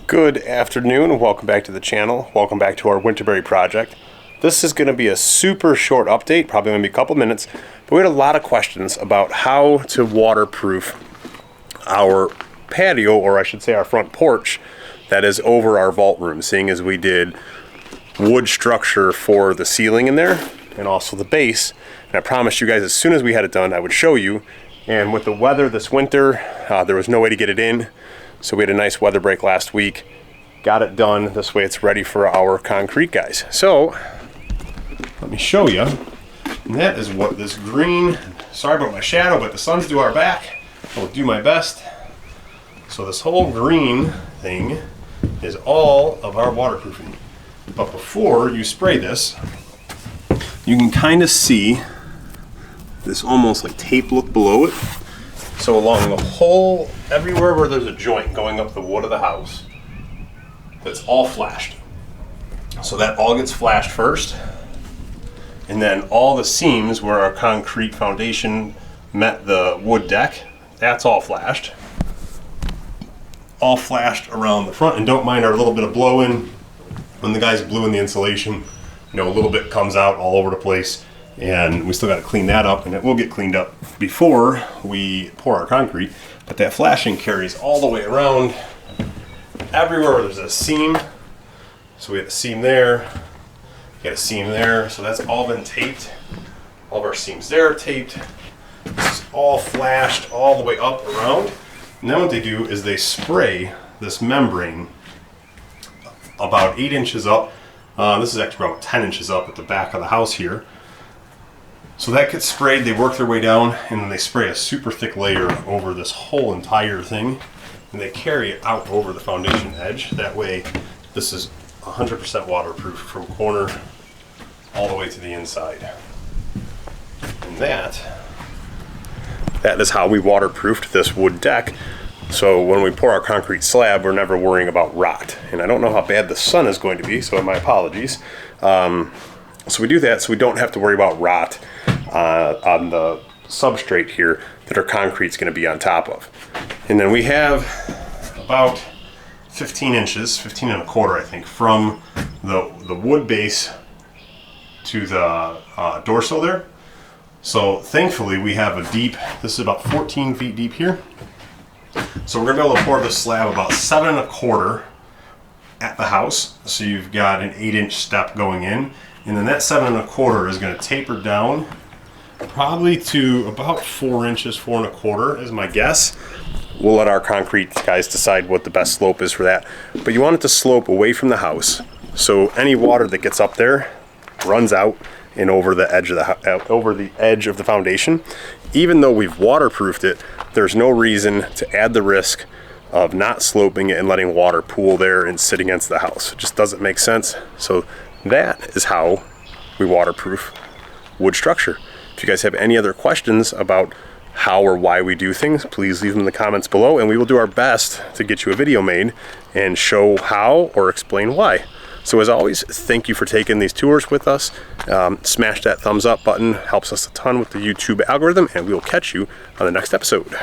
Good afternoon, welcome back to the channel. Welcome back to our Winterberry project. This is going to be a super short update, probably going to be a couple minutes, but we had a lot of questions about how to waterproof our patio, or I should say our front porch, that is over our vault room, seeing as we did wood structure for the ceiling in there and also the base. And I promised you guys as soon as we had it done I would show you. And with the weather this winter, there was no way to get it in. So we had a nice weather break last week, got it done. This way it's ready for our concrete guys. So let me show you. And that is what this green, sorry about my shadow, but the sun's due our back. I'll do my best. So this whole green thing is all of our waterproofing. But before you spray this, you can kind of see this almost like tape look below it. So along the whole, everywhere where there's a joint going up the wood of the house, that's all flashed. So that all gets flashed first. And then all the seams where our concrete foundation met the wood deck, that's all flashed. All flashed around the front. And don't mind our little bit of blow-in. When the guys blew in the insulation, you know, a little bit comes out all over the place. And we still got to clean that up, and it will get cleaned up before we pour our concrete. But that flashing carries all the way around everywhere where there's a seam. So we have a seam there, we got a seam there. So that's all been taped. All of our seams there are taped. This is all flashed all the way up around. And then what they do is they spray this membrane about 8 inches up. This is actually about 10 inches up at the back of the house here. So that gets sprayed, they work their way down, and then they spray a super thick layer over this whole entire thing, and they carry it out over the foundation edge. That way, this is 100% waterproof from corner all the way to the inside. And that is how we waterproofed this wood deck. So when we pour our concrete slab, we're never worrying about rot. And I don't know how bad the sun is going to be, so my apologies. So we do that so we don't have to worry about rot on the substrate here that our concrete's going to be on top of. And then we have about 15 inches, 15 and a quarter I think, from the wood base to the dorsal there. So thankfully we have a deep, this is about 14 feet deep here. So we're going to be able to pour this slab about 7 and a quarter at the house. So you've got an 8-inch step going in. And then that 7 and a quarter is going to taper down probably to about 4 inches, 4 and a quarter is my guess. We'll let our concrete guys decide what the best slope is for that. But you want it to slope away from the house, so any water that gets up there runs out and over the edge of the foundation. Even though we've waterproofed it, there's no reason to add the risk of not sloping it and letting water pool there and sit against the house. It just doesn't make sense. So that is how we waterproof wood structure. If you guys have any other questions about how or why we do things, please leave them in the comments below, and we will do our best to get you a video made and show how or explain why. So as always, thank you for taking these tours with us. Smash that thumbs up button, helps us a ton with the YouTube algorithm, and we will catch you on the next episode.